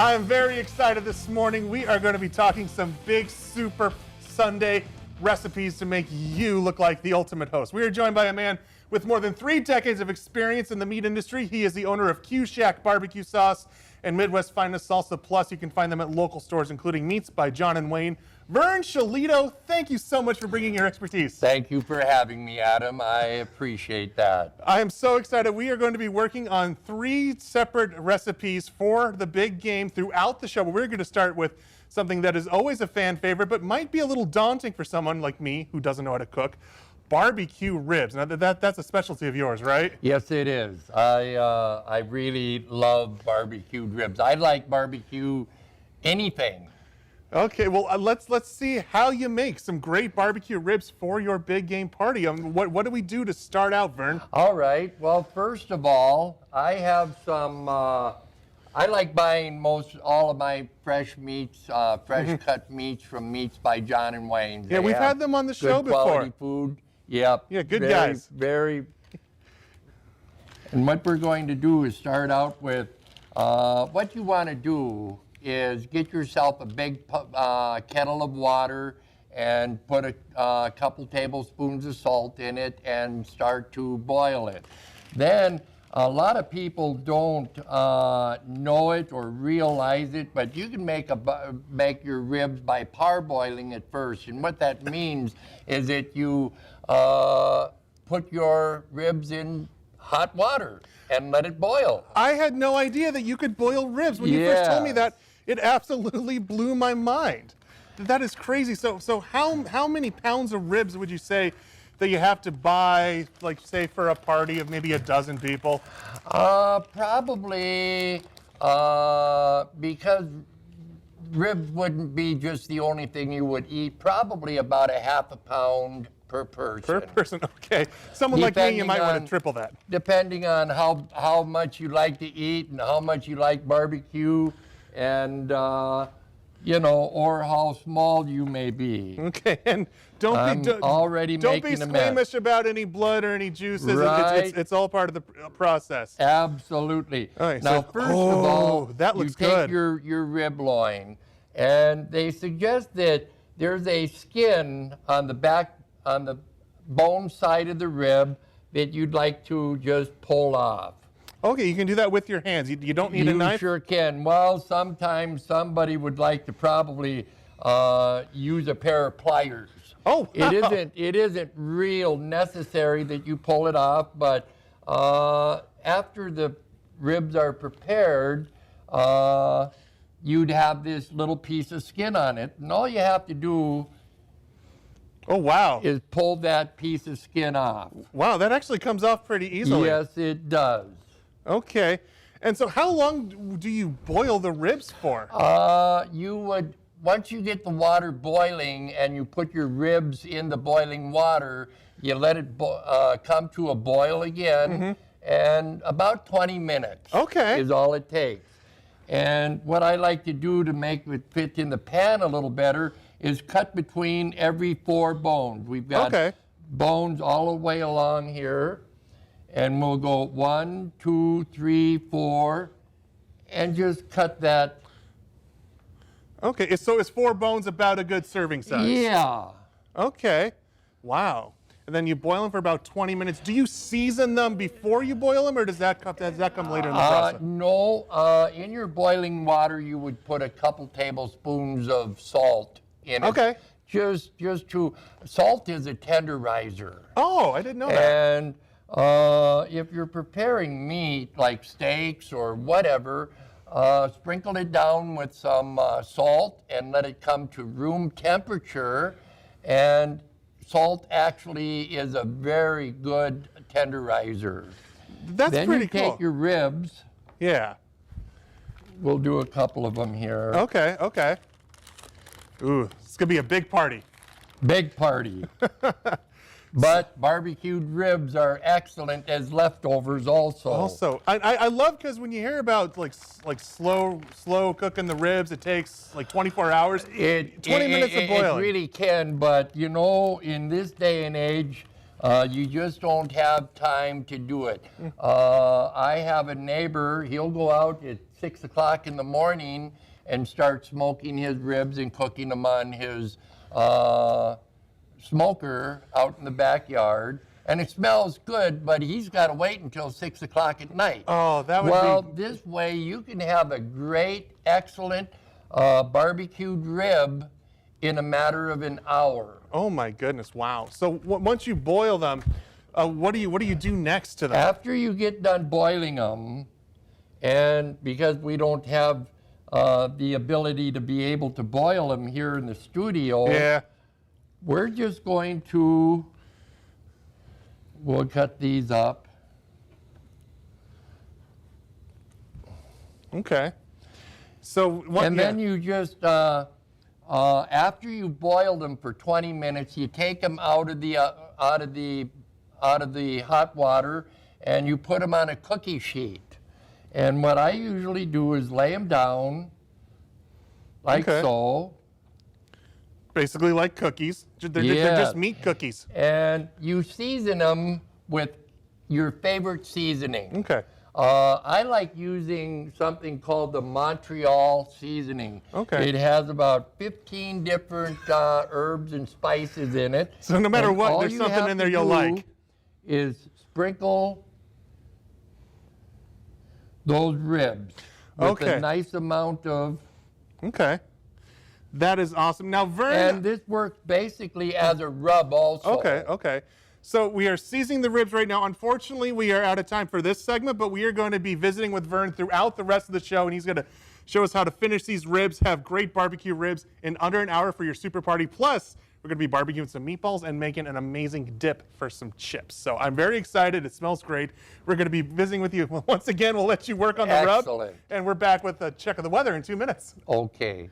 I'm very excited this morning. We are going to be talking some big Super Sunday recipes to make you look like the ultimate host. We are joined by a man with more than 3 decades of experience in the meat industry. He is the owner of Q Shack Barbecue Sauce and Midwest Finest Salsa Plus. You can find them at local stores, including Meats by John and Wayne. Vern, thank you so much for bringing your expertise. Thank you for having me, Adam. I appreciate that. I am so excited. We are going to be working on 3 separate recipes for the big game throughout the show. But we're going to start with something that is always a fan favorite, but might be a little daunting for someone like me who doesn't know how to cook. Barbecue ribs. Now that's a specialty of yours, right? Yes, it is. I really love barbecued ribs. I like barbecue anything. Okay, well let's see how you make some great barbecue ribs for your big game party. What do we do to start out, Vern? All right. Well, first of all, I have some. I like buying all of my fresh meats, fresh cut meats from Meats by John and Wayne. Yeah, we've had them on the show before. Quality food. Yep. Yeah, good guys. Very. And what we're going to do is start out with what you want to do is get yourself a big kettle of water and put a couple tablespoons of salt in it and start to boil it. Then a lot of people don't know it or realize it, but you can make your ribs by parboiling it first. And what that means is that you put your ribs in hot water and let it boil. I had no idea that you could boil ribs. When you first told me that, it absolutely blew my mind. That is crazy. So how many pounds of ribs would you say that you have to buy, like say for a party of maybe a dozen people? Probably because ribs wouldn't be just the only thing you would eat, probably about a half a pound per person. Per person, okay. Someone like me, you might want to triple that. Depending on how much you like to eat and how much you like barbecue and, you know, or how small you may be. Okay, and don't be squeamish about any blood or any juices. Right. It's all part of the process. Absolutely. All right, now, first of all, that looks you take your rib loin, and they suggest that there's a skin on the back, on the bone side of the rib that you'd like to just pull off. Okay, you can do that with your hands. You don't need a knife? You sure can. Well, sometimes somebody would like to probably use a pair of pliers. Oh, wow. It isn't real necessary that you pull it off, but after the ribs are prepared, you'd have this little piece of skin on it, and all you have to do is pull that piece of skin off. Wow, that actually comes off pretty easily. Yes, it does. Okay. And so how long do you boil the ribs for? You would, once you get the water boiling and you put your ribs in the boiling water, you let it come to a boil again, and about 20 minutes is all it takes. And what I like to do to make it fit in the pan a little better is cut between every 4 bones. We've got bones all the way along here. And we'll go 1, 2, 3, 4, and just cut that. Okay, so is 4 bones about a good serving size? Yeah. Okay, wow. And then you boil them for about 20 minutes. Do you season them before you boil them, or does that come later in the process? No, in your boiling water, you would put a couple tablespoons of salt in it. Okay. Just to, salt is a tenderizer. Oh, I didn't know that. And if you're preparing meat like steaks or whatever, sprinkle it down with some salt and let it come to room temperature. And salt actually is a very good tenderizer. That's then pretty you cool. Take your ribs. Yeah. We'll do a couple of them here. Okay, okay. Ooh, it's gonna be a big party. Big party. But barbecued ribs are excellent as leftovers also. I love because when you hear about like slow cooking the ribs, it takes like 24 hours. 20 minutes of boiling. It really can, but you know, in this day and age, you just don't have time to do it. I have a neighbor, he'll go out at 6 o'clock in the morning and start smoking his ribs and cooking them on his smoker out in the backyard. And it smells good, but he's got to wait until 6 o'clock at night. Oh, that would well, be... this way you can have a great, excellent barbecued rib in a matter of an hour. Oh my goodness, wow. So once you boil them, what do you do next to them? After you get done boiling them, and because we don't have the ability to be able to boil them here in the studio, Yeah. we're just going to, we'll cut these up. Okay. So what? And then you just, after you boil them for 20 minutes, you take them out of the hot water and you put them on a cookie sheet. And what I usually do is lay them down like Okay. so. Basically like cookies. They're just meat cookies. And you season them with your favorite seasoning. Okay. I like using something called the Montreal seasoning. Okay. It has about 15 different herbs and spices in it. So no matter And what, all there's you something have in there to you'll do like. Is sprinkle those ribs with Okay. a nice amount of, Okay. That is awesome. Now, Vern. and this works basically as a rub also. Okay, okay. So we are seasoning the ribs right now. Unfortunately, we are out of time for this segment, but we are going to be visiting with Vern throughout the rest of the show, and he's going to show us how to finish these ribs, have great barbecue ribs in under an hour for your super party. Plus, we're going to be barbecuing some meatballs and making an amazing dip for some chips. So I'm very excited. It smells great. We're going to be visiting with you. Once again, we'll let you work on the Excellent. rub. And we're back with a check of the weather in 2 minutes. Okay.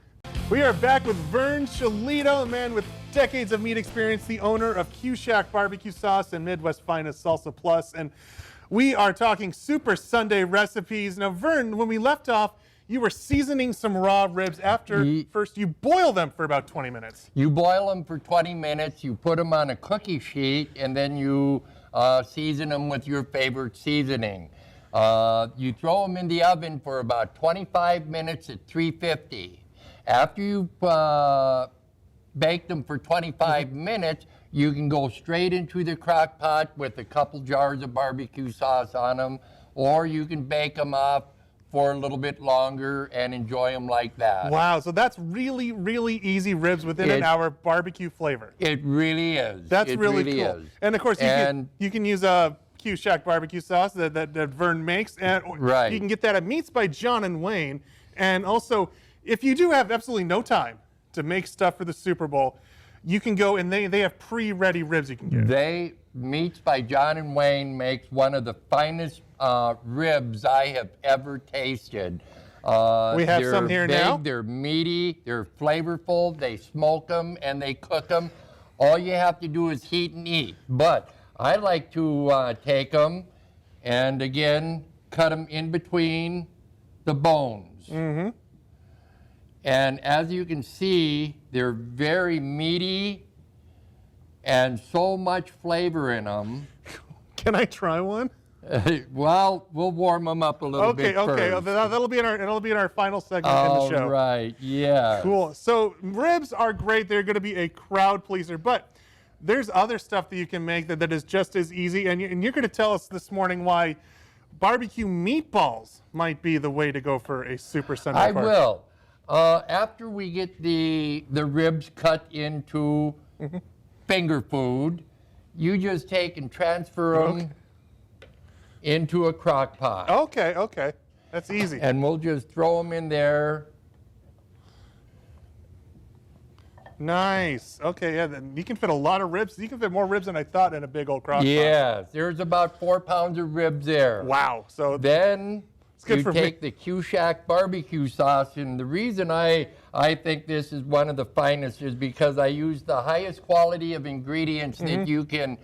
We are back with Vern Shalito, a man with decades of meat experience, the owner of Q-Shack Barbecue Sauce and Midwest Finest Salsa Plus. And we are talking Super Sunday recipes. Now, Vern, when we left off, you were seasoning some raw ribs after first you boil them for about 20 minutes. You boil them for 20 minutes, you put them on a cookie sheet, and then you season them with your favorite seasoning. You throw them in the oven for about 25 minutes at 350. After you bake them for 25 minutes, you can go straight into the crock pot with a couple jars of barbecue sauce on them, or you can bake them up for a little bit longer and enjoy them like that. Wow, so that's really, really easy ribs within an hour barbecue flavor. It really is. That's it really really cool. Is. And of course, you can use a Q-Shack barbecue sauce that Vern makes, and Right. you can get that at Meats by John and Wayne. And also, if you do have absolutely no time to make stuff for the Super Bowl, you can go and they have pre-ready ribs you can get. Meats by John and Wayne makes one of the finest ribs I have ever tasted. We have they're some here big, now. They're meaty, they're flavorful, they smoke them and they cook them. All you have to do is heat and eat. But I like to take them and again, cut them in between the bones. Mm-hmm. And as you can see, they're very meaty and so much flavor in them. Can I try one? Well, we'll warm them up a little bit first. Okay. That'll be in our final segment in the show. All right, yeah. Cool. So ribs are great. They're going to be a crowd pleaser, but there's other stuff that you can make that is just as easy. And you're going to tell us this morning why barbecue meatballs might be the way to go for a Super Sunday I party. will. After we get the ribs cut into finger food, you just take and transfer them into a crock pot. Okay. That's easy. And we'll just throw them in there. Nice. Okay, yeah, then you can fit a lot of ribs. You can fit more ribs than I thought in a big old crock pot. Yes, there's about 4 pounds of ribs there. Wow. So Then good you for me. take the Q-Shack barbecue sauce, and the reason I think this is one of the finest is because I use the highest quality of ingredients that you can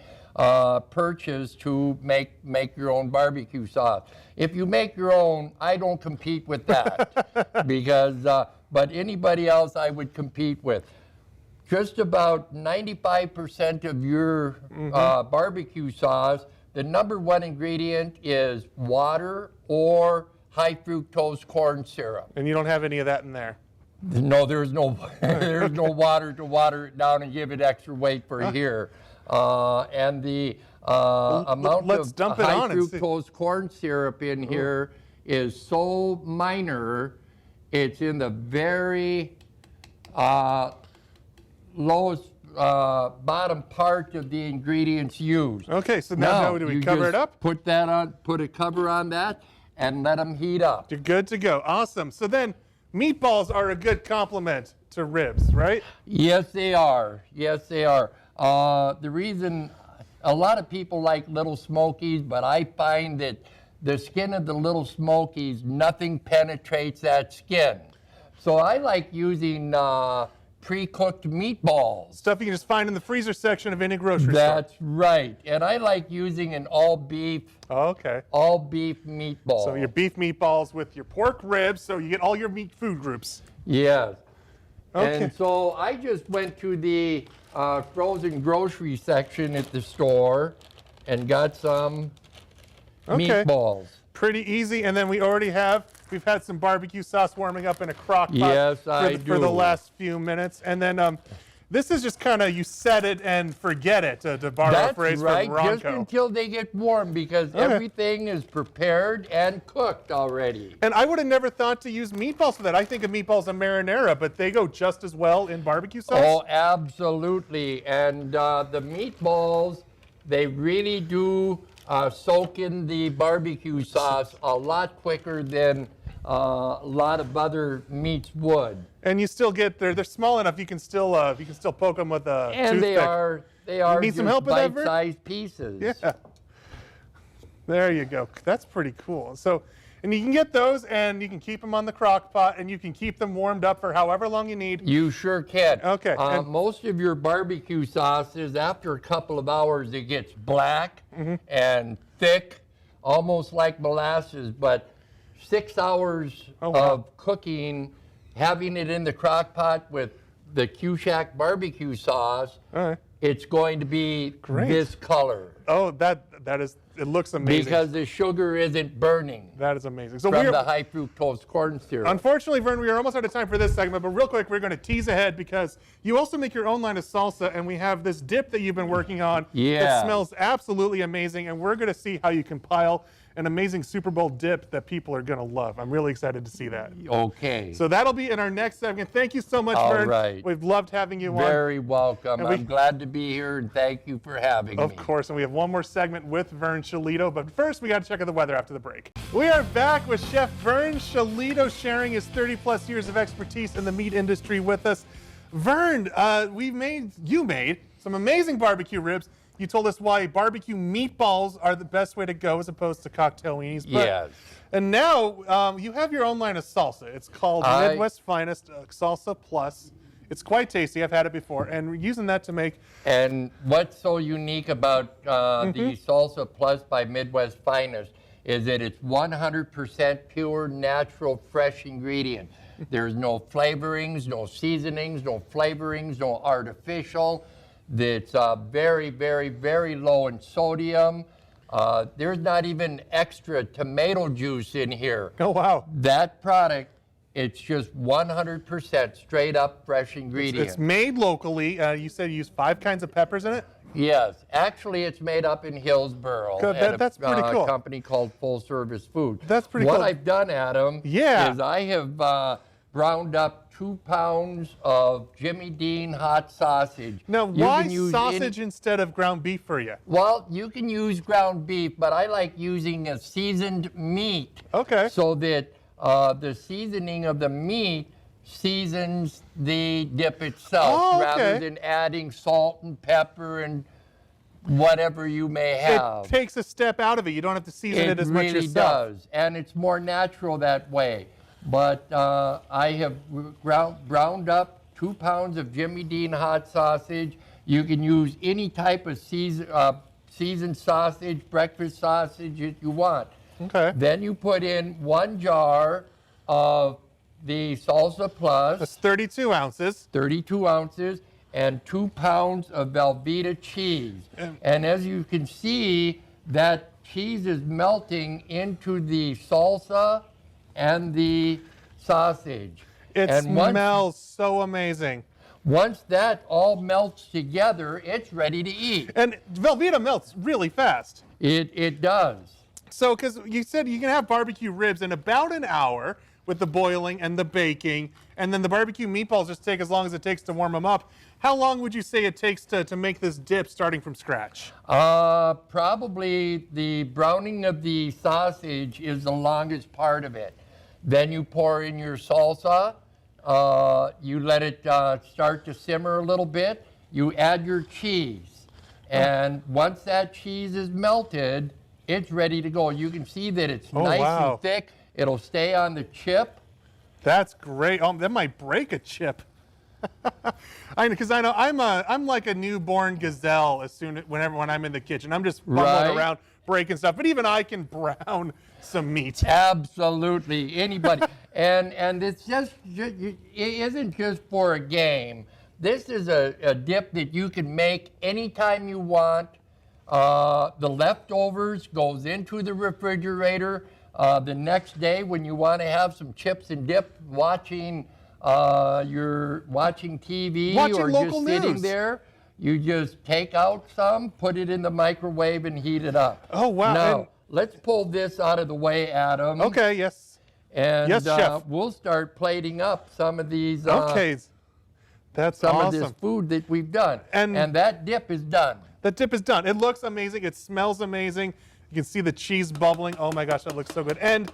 purchase to make your own barbecue sauce. If you make your own, I don't compete with that because, but anybody else I would compete with. Just about 95% of your barbecue sauce, the #1 ingredient is water or high fructose corn syrup. And you don't have any of that in there. No, there's no there's no water to water it down and give it extra weight for here. And the amount of dump it high on and see. fructose corn syrup in here is so minor, it's in the very lowest bottom part of the ingredients used. Okay, so now do we cover it up? Put that on, put a cover on that, and let them heat up. You're good to go. Awesome. So then meatballs are a good complement to ribs, right? Yes, they are. Yes, they are. The reason a lot of people like Little Smokies, but I find that the skin of the Little Smokies, nothing penetrates that skin. So I like using pre-cooked meatballs. Stuff you can just find in the freezer section of any grocery store. That's right. And I like using an all-beef meatball. So your beef meatballs with your pork ribs, so you get all your meat food groups. Yes. Okay. And so I just went to the frozen grocery section at the store and got some meatballs. Pretty easy. And then we've had some barbecue sauce warming up in a crock pot Yes, for the last few minutes. And then this is just kind of you set it and forget it, to borrow a phrase from Ronco. Just until they get warm, because everything is prepared and cooked already. And I would have never thought to use meatballs for that. I think of meatballs and marinara, but they go just as well in barbecue sauce? Oh, absolutely. And the meatballs, they really do soak in the barbecue sauce a lot quicker than a lot of other meats would. And you still get they're small enough you can still poke them with a and toothpick. they are need some help with that, Vern? bite-sized pieces. Yeah. There you go. That's pretty cool. So, and you can get those and you can keep them on the crock pot and you can keep them warmed up for however long you need. You sure can. Okay. Most of your barbecue sauces, after a couple of hours, it gets black and thick, almost like molasses, but 6 hours of cooking, having it in the crock pot with the Q-Shack barbecue sauce, it's going to be this color. Oh, it looks amazing. Because the sugar isn't burning. That is amazing. So from the high fructose corn syrup. Unfortunately, Vern, we are almost out of time for this segment, but real quick, we're going to tease ahead because you also make your own line of salsa, and we have this dip that you've been working on that smells absolutely amazing, and we're going to see how you compile an amazing Super Bowl dip that people are going to love. I'm really excited to see that. Okay. So that'll be in our next segment. Thank you so much, Vern. Right. We've loved having you on. Very welcome. I'm glad to be here, and thank you for having me. Of course, and we have one more segment with Vern Shalito, but first we got to check out the weather after the break. We are back with Chef Vern Shalito sharing his 30-plus years of expertise in the meat industry with us. Vern, you made some amazing barbecue ribs. You told us why barbecue meatballs are the best way to go as opposed to cocktail weenies. Yes. And now you have your own line of salsa. It's called Midwest Finest Salsa Plus. It's quite tasty. I've had it before. And we're using that to make... And what's so unique about the Salsa Plus by Midwest Finest is that it's 100% pure, natural, fresh ingredients. There's no flavorings, no seasonings, no flavorings, no artificial. That's very, very, very low in sodium. There's not even extra tomato juice in here. Oh, wow. That product, it's just 100% straight up fresh ingredients. It's made locally. You said you use 5 kinds of peppers in it? Yes. Actually, it's made up in Hillsboro That's pretty cool. A company called Full Service Food. That's pretty cool. What I've done, Adam, is I have ground up 2 pounds of Jimmy Dean hot sausage. Now, why sausage instead of ground beef for you? Well, you can use ground beef, but I like using a seasoned meat. Okay. So that the seasoning of the meat seasons the dip itself rather than adding salt and pepper and whatever you may have. It takes a step out of it. You don't have to season it as much yourself. It really does, and it's more natural that way. But I have ground up 2 pounds of Jimmy Dean hot sausage. You can use any type of seasoned sausage, breakfast sausage that you want. Okay. Then you put in 1 jar of the Salsa Plus. That's 32 ounces. 32 ounces, and 2 pounds of Velveeta cheese. And as you can see, that cheese is melting into the salsa and the sausage. It And smells so amazing. Once that all melts together, it's ready to eat. And Velveeta melts really fast. It does. So, because you said you can have barbecue ribs in about an hour with the boiling and the baking, and then the barbecue meatballs just take as long as it takes to warm them up. How long would you say it takes to make this dip starting from scratch? Probably the browning of the sausage is the longest part of it. Then you pour in your salsa. You let it start to simmer a little bit. You add your cheese. And once that cheese is melted, it's ready to go. You can see that it's nice and thick. It'll stay on the chip. That's great. That might break a chip. Because I know I'm like a newborn gazelle when I'm in the kitchen. I'm just fumbling around breaking stuff. But even I can brown some meat. Absolutely, anybody. and it's it isn't just for a game. This is a dip that you can make anytime you want. The leftovers goes into the refrigerator. The next day when you want to have some chips and dip you're watching TV or just sitting there, you just take out some, put it in the microwave and heat it up. Oh, wow. Now, let's pull this out of the way, Adam. Okay, yes. And yes, Chef. We'll start plating up some of these okay. That's some awesome. of this food that we've done. And that dip is done. That dip is done. It looks amazing. It smells amazing. You can see the cheese bubbling. Oh my gosh, that looks so good. And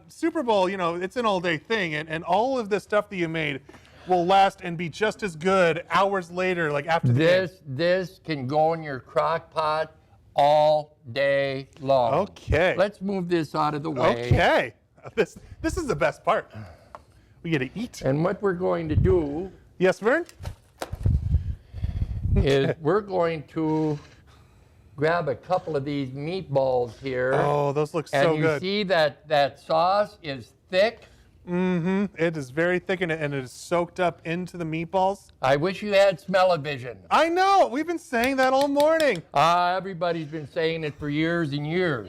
Super Bowl, it's an all-day thing, and all of the stuff that you made will last and be just as good hours later, like after the game. This can go in your crock pot all day long. Okay. Let's move this out of the way. Okay. This is the best part. We get to eat. And what we're going to do Yes, Vern? is we're going to grab a couple of these meatballs here. Oh, those look so good. And you see that sauce is thick? Mm-hmm. It is very thick and it is soaked up into the meatballs. I wish you had smell-o-vision. I know. We've been saying that all morning. Everybody's been saying it for years and years.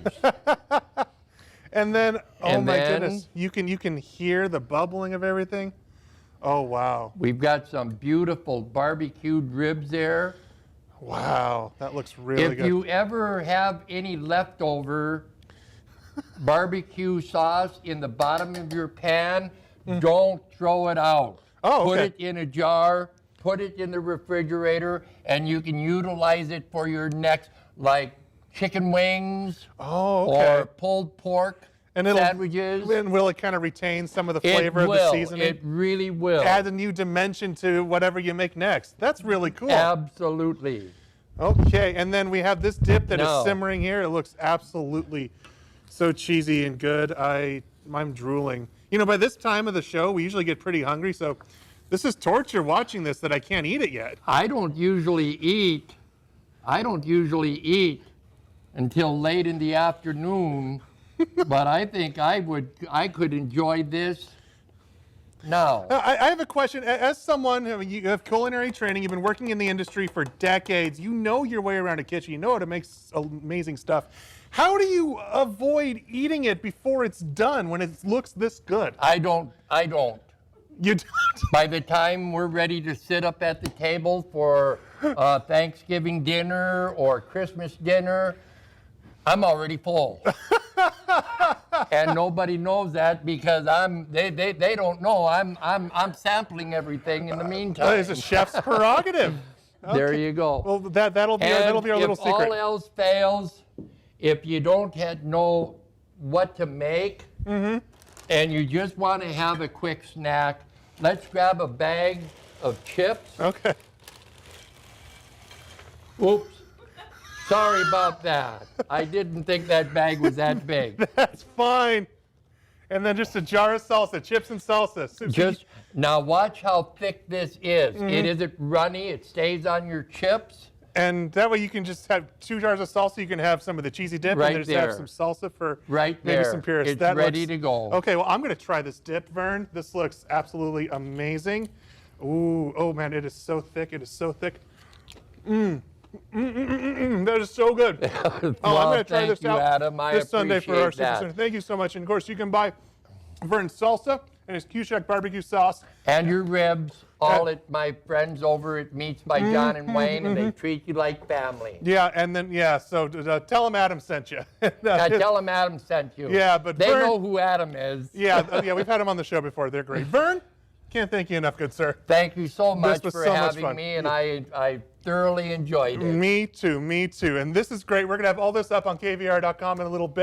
And then, oh my goodness, you can hear the bubbling of everything. Oh, wow. We've got some beautiful barbecued ribs there. Wow, that looks really good. If you ever have any leftover barbecue sauce in the bottom of your pan, don't throw it out. Oh, Put okay. it in a jar, put it in the refrigerator, and you can utilize it for your next, like chicken wings or pulled pork sandwiches. And will it kind of retain some of the flavor of the seasoning? It really will. Add a new dimension to whatever you make next. That's really cool. Absolutely. Okay, and then we have this dip that is simmering here. It looks absolutely so cheesy and good. I'm drooling. By this time of the show, we usually get pretty hungry, so this is torture watching this that I can't eat it yet. I don't usually eat until late in the afternoon, but I think I could enjoy this now. I have a question. As someone, you have culinary training, you've been working in the industry for decades, you know your way around a kitchen, you know how to make amazing stuff. How do you avoid eating it before it's done when it looks this good? I don't. You don't? By the time we're ready to sit up at the table for Thanksgiving dinner or Christmas dinner, I'm already full. And nobody knows that because they don't know I'm sampling everything in the meantime. It's a chef's prerogative. Okay. There you go. Well, that'll be our little secret. If all else fails, if you don't know what to make and you just want to have a quick snack, let's grab a bag of chips. Okay. Oops. Sorry about that. I didn't think that bag was that big. That's fine. And then just a jar of salsa, chips and salsa. Now watch how thick this is. It isn't runny. It stays on your chips. And that way you can just have 2 jars of salsa. You can have some of the cheesy dip Right and just there. have some salsa for Right maybe there. some purist. It's ready to go. Okay, well, I'm going to try this dip, Vern. This looks absolutely amazing. Ooh, oh man, it is so thick. It is so thick. That is so good. Well, I'm going to try thank this you, out Adam. I this Sunday for our appreciate that. Super Sunday. Thank you so much. And of course, you can buy Vern's salsa and his Cushak barbecue sauce. And your ribs, all at my friends over at Meats by John and Wayne, and they treat you like family. Yeah, and then, so tell them Adam sent you. Tell them Adam sent you. Yeah, but they Vern, know who Adam is. Yeah, we've had him on the show before. They're great. Vern, can't thank you enough, good sir. Thank you so much was for so much having fun. me, and I thoroughly enjoyed it. Me too. And this is great. We're going to have all this up on kvr.com in a little bit.